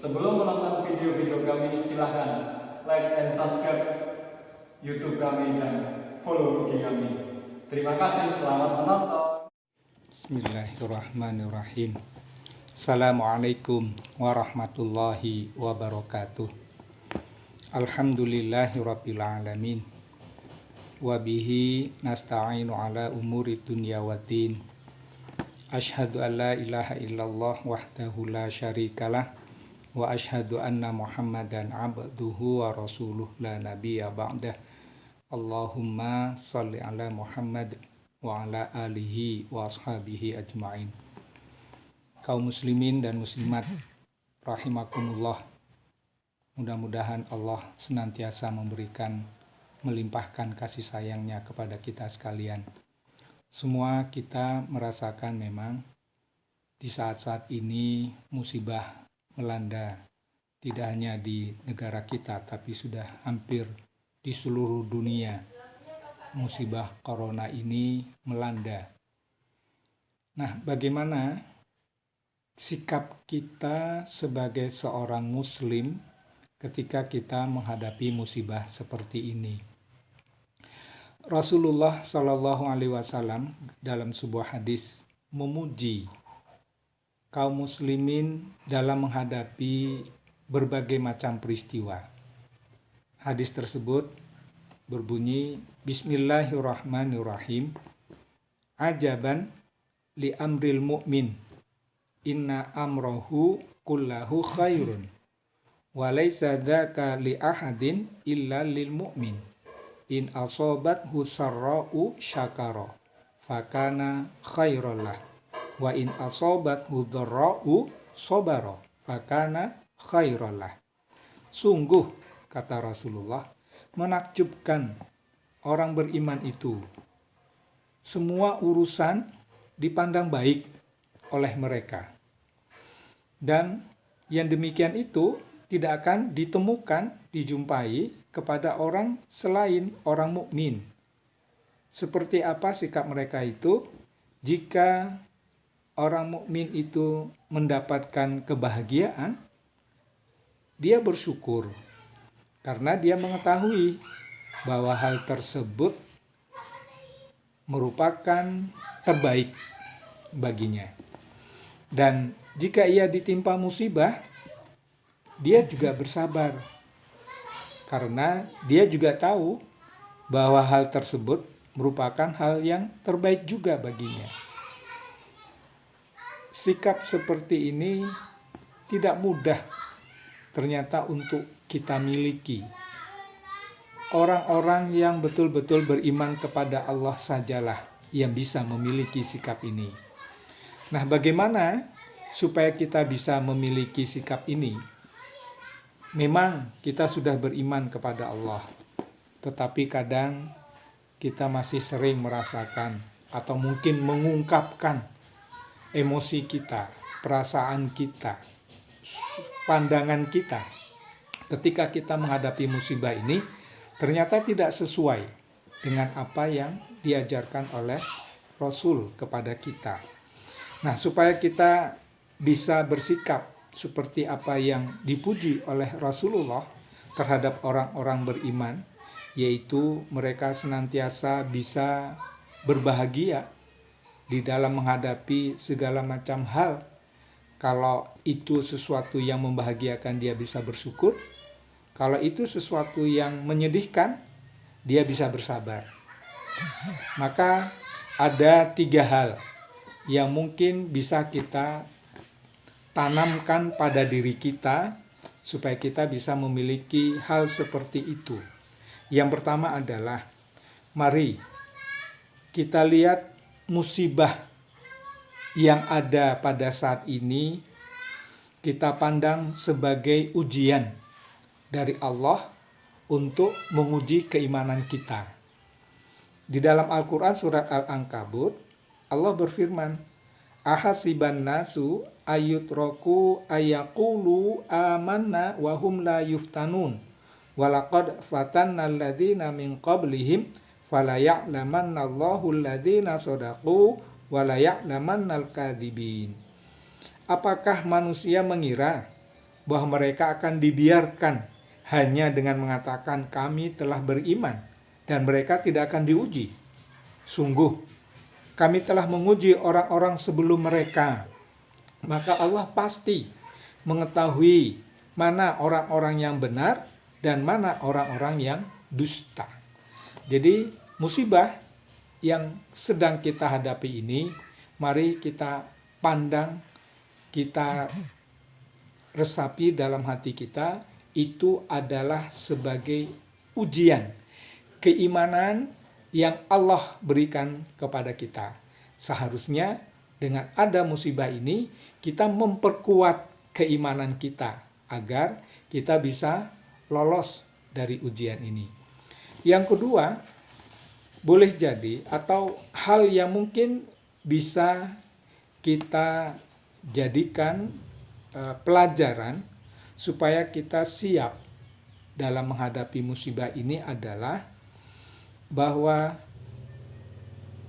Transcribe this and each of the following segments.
Sebelum menonton video-video kami, silahkan like and subscribe YouTube kami dan follow IG kami. Terima kasih, selamat menonton. Bismillahirrahmanirrahim. Assalamualaikum warahmatullahi wabarakatuh. Alhamdulillahirabbil alamin. Wabihi nasta'inu ala umuri dunya waddin. Asyhadu an la ilaha illallah wahdahu la syarikalah wa asyhadu anna Muhammadan abduhu wa rasuluh la nabiyya ba'dah. Allahumma shalli ala Muhammad wa ala alihi wa ashabihi ajma'in. Kaum muslimin dan muslimat rahimakumullah, mudah-mudahan Allah senantiasa melimpahkan kasih sayangnya kepada kita sekalian. Semua kita merasakan memang di saat-saat ini musibah melanda, tidak hanya di negara kita tapi sudah hampir di seluruh dunia. Musibah corona ini melanda. Nah, bagaimana sikap kita sebagai seorang muslim ketika kita menghadapi musibah seperti ini? Rasulullah Shallallahu Alaihi Wasallam dalam sebuah hadis memuji kaum muslimin dalam menghadapi berbagai macam peristiwa. Hadis tersebut berbunyi, Bismillahirrahmanirrahim. Ajaban li amril mu'min, inna amrohu kullahu khairun, wa laysa dzaka li ahadin illa lil mu'min. In asobathu sarra'u syakara, fakana khairallah. Wa in asobathu dharra'u sobara, fakana khairallah. Sungguh, kata Rasulullah, menakjubkan orang beriman itu. Semua urusan dipandang baik oleh mereka. Dan yang demikian itu tidak akan dijumpai kepada orang selain orang mukmin. Seperti apa sikap mereka itu? Jika orang mukmin itu mendapatkan kebahagiaan, dia bersyukur karena dia mengetahui bahwa hal tersebut merupakan terbaik baginya. Dan jika ia ditimpa musibah, dia juga bersabar karena dia juga tahu bahwa hal tersebut merupakan hal yang terbaik juga baginya. Sikap seperti ini tidak mudah ternyata untuk kita miliki. Orang-orang yang betul-betul beriman kepada Allah sajalah yang bisa memiliki sikap ini. Nah, bagaimana supaya kita bisa memiliki sikap ini? Memang kita sudah beriman kepada Allah, tetapi kadang kita masih sering merasakan atau mungkin mengungkapkan emosi kita, perasaan kita, pandangan kita ketika kita menghadapi musibah ini ternyata tidak sesuai dengan apa yang diajarkan oleh Rasul kepada kita. Nah, supaya kita bisa bersikap seperti apa yang dipuji oleh Rasulullah terhadap orang-orang beriman, yaitu mereka senantiasa bisa berbahagia di dalam menghadapi segala macam hal. Kalau itu sesuatu yang membahagiakan, dia bisa bersyukur. Kalau itu sesuatu yang menyedihkan, dia bisa bersabar. Maka ada 3 hal yang mungkin bisa kita tanamkan pada diri kita supaya kita bisa memiliki hal seperti itu. Yang pertama adalah, mari kita lihat musibah yang ada pada saat ini, kita pandang sebagai ujian dari Allah untuk menguji keimanan kita. Di dalam Al-Quran surat Al-Ankabut, Allah berfirman, ahasiban nasu ayyutraku ayyaqulu amanna wa hum la yuftanun walaqad fatanna alladhina min qablihim fala ya'lamanna Allahu alladhina sadaqu wa la ya'lamanna al-kadzibin. Apakah manusia mengira bahwa mereka akan dibiarkan hanya dengan mengatakan kami telah beriman dan mereka tidak akan diuji. Sungguh, kami telah menguji orang-orang sebelum mereka. Maka Allah pasti mengetahui mana orang-orang yang benar dan mana orang-orang yang dusta. Jadi musibah yang sedang kita hadapi ini, mari kita pandang, kita resapi dalam hati kita, itu adalah sebagai ujian keimanan yang Allah berikan kepada kita. Seharusnya dengan ada musibah ini, kita memperkuat keimanan kita agar kita bisa lolos dari ujian ini. Yang kedua, boleh jadi atau hal yang mungkin bisa kita jadikan pelajaran supaya kita siap dalam menghadapi musibah ini adalah bahwa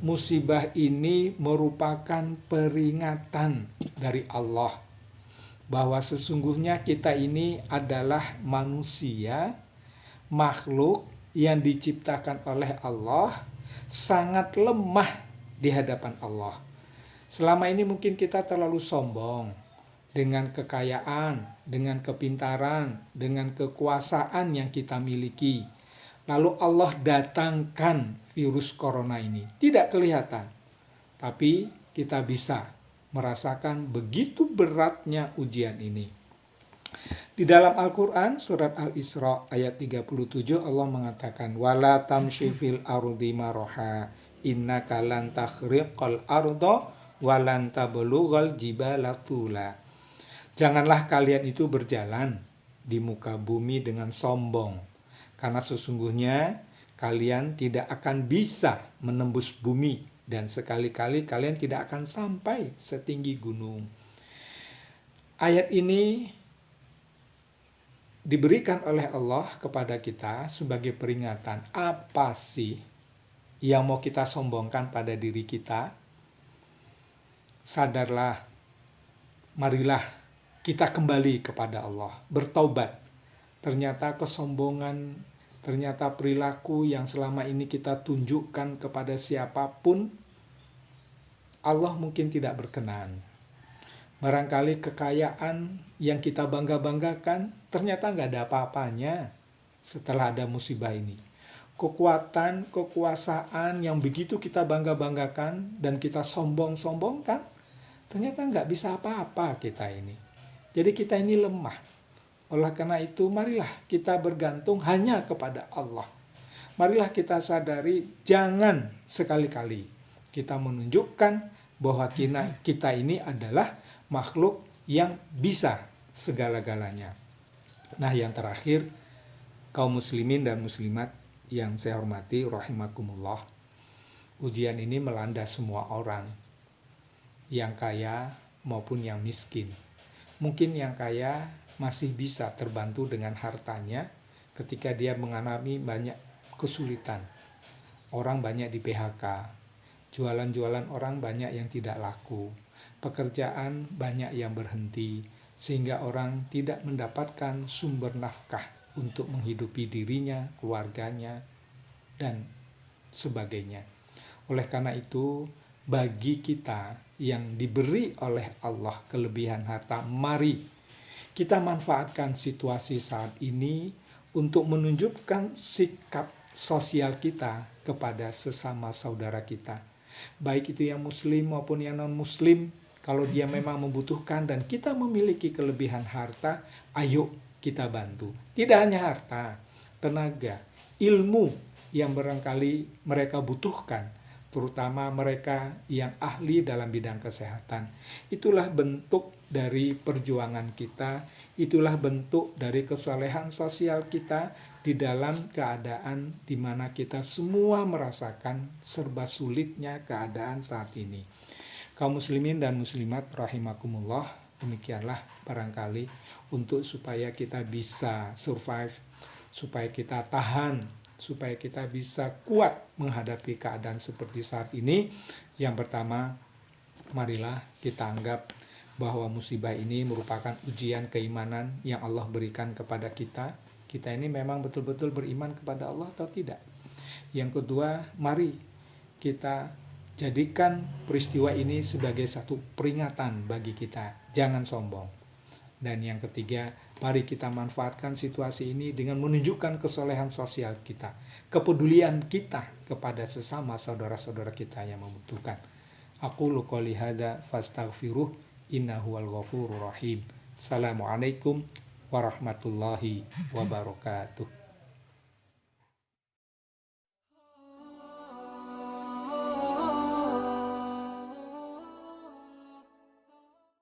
musibah ini merupakan peringatan dari Allah bahwa sesungguhnya kita ini adalah manusia, makhluk yang diciptakan oleh Allah, sangat lemah di hadapan Allah. Selama ini mungkin kita terlalu sombong dengan kekayaan, dengan kepintaran, dengan kekuasaan yang kita miliki. Lalu Allah datangkan virus corona ini. Tidak kelihatan, tapi kita bisa merasakan begitu beratnya ujian ini. Di dalam Al-Quran, surat Al-Isra ayat 37, Allah mengatakan, وَلَا تَمْشِ فِي الْأَرْضِ مَرَحًا إِنَّكَ لَنْ تَخْرِقَ الْأَرْضَ وَلَنْ تَبْلُغَ الْجِبَالَ طُولًا. Janganlah kalian itu berjalan di muka bumi dengan sombong, karena sesungguhnya kalian tidak akan bisa menembus bumi dan sekali-kali kalian tidak akan sampai setinggi gunung. Ayat ini diberikan oleh Allah kepada kita sebagai peringatan. Apa sih yang mau kita sombongkan pada diri kita? Sadarlah, marilah kita kembali kepada Allah, bertaubat. Ternyata kesombongan, ternyata perilaku yang selama ini kita tunjukkan kepada siapapun, Allah mungkin tidak berkenan. Barangkali kekayaan yang kita bangga-banggakan ternyata nggak ada apa-apanya setelah ada musibah ini. Kekuatan, kekuasaan yang begitu kita bangga-banggakan dan kita sombong-sombongkan, ternyata nggak bisa apa-apa kita ini. Jadi kita ini lemah. Oleh karena itu, marilah kita bergantung hanya kepada Allah. Marilah kita sadari, jangan sekali-kali kita menunjukkan bahwa kita ini adalah makhluk yang bisa segala-galanya. Nah, yang terakhir, kaum muslimin dan muslimat yang saya hormati, rahimakumullah. Ujian ini melanda semua orang, yang kaya maupun yang miskin. Mungkin yang kaya masih bisa terbantu dengan hartanya ketika dia mengalami banyak kesulitan. Orang banyak di PHK, jualan-jualan orang banyak yang tidak laku, pekerjaan banyak yang berhenti, sehingga orang tidak mendapatkan sumber nafkah untuk menghidupi dirinya, keluarganya, dan sebagainya. Oleh karena itu, bagi kita yang diberi oleh Allah kelebihan harta, mari kita manfaatkan situasi saat ini untuk menunjukkan sikap sosial kita kepada sesama saudara kita. Baik itu yang muslim maupun yang non-muslim, kalau dia memang membutuhkan dan kita memiliki kelebihan harta, ayo kita bantu. Tidak hanya harta, tenaga, ilmu yang barangkali mereka butuhkan, terutama mereka yang ahli dalam bidang kesehatan. Itulah bentuk dari perjuangan kita, itulah bentuk dari kesalehan sosial kita di dalam keadaan di mana kita semua merasakan serba sulitnya keadaan saat ini. Kaum muslimin dan muslimat rahimakumullah, demikianlah barangkali untuk supaya kita bisa survive, supaya kita tahan, supaya kita bisa kuat menghadapi keadaan seperti saat ini. Yang pertama, marilah kita anggap bahwa musibah ini merupakan ujian keimanan yang Allah berikan kepada kita. Kita ini memang betul-betul beriman kepada Allah atau tidak. Yang kedua, mari kita jadikan peristiwa ini sebagai satu peringatan bagi kita. Jangan sombong. Dan yang ketiga, mari kita manfaatkan situasi ini dengan menunjukkan kesolehan sosial kita, kepedulian kita kepada sesama saudara-saudara kita yang membutuhkan. Aqulu qouli hadza fastaghfiruh innahu wal ghafurur rahim. Assalamualaikum warahmatullahi wabarakatuh.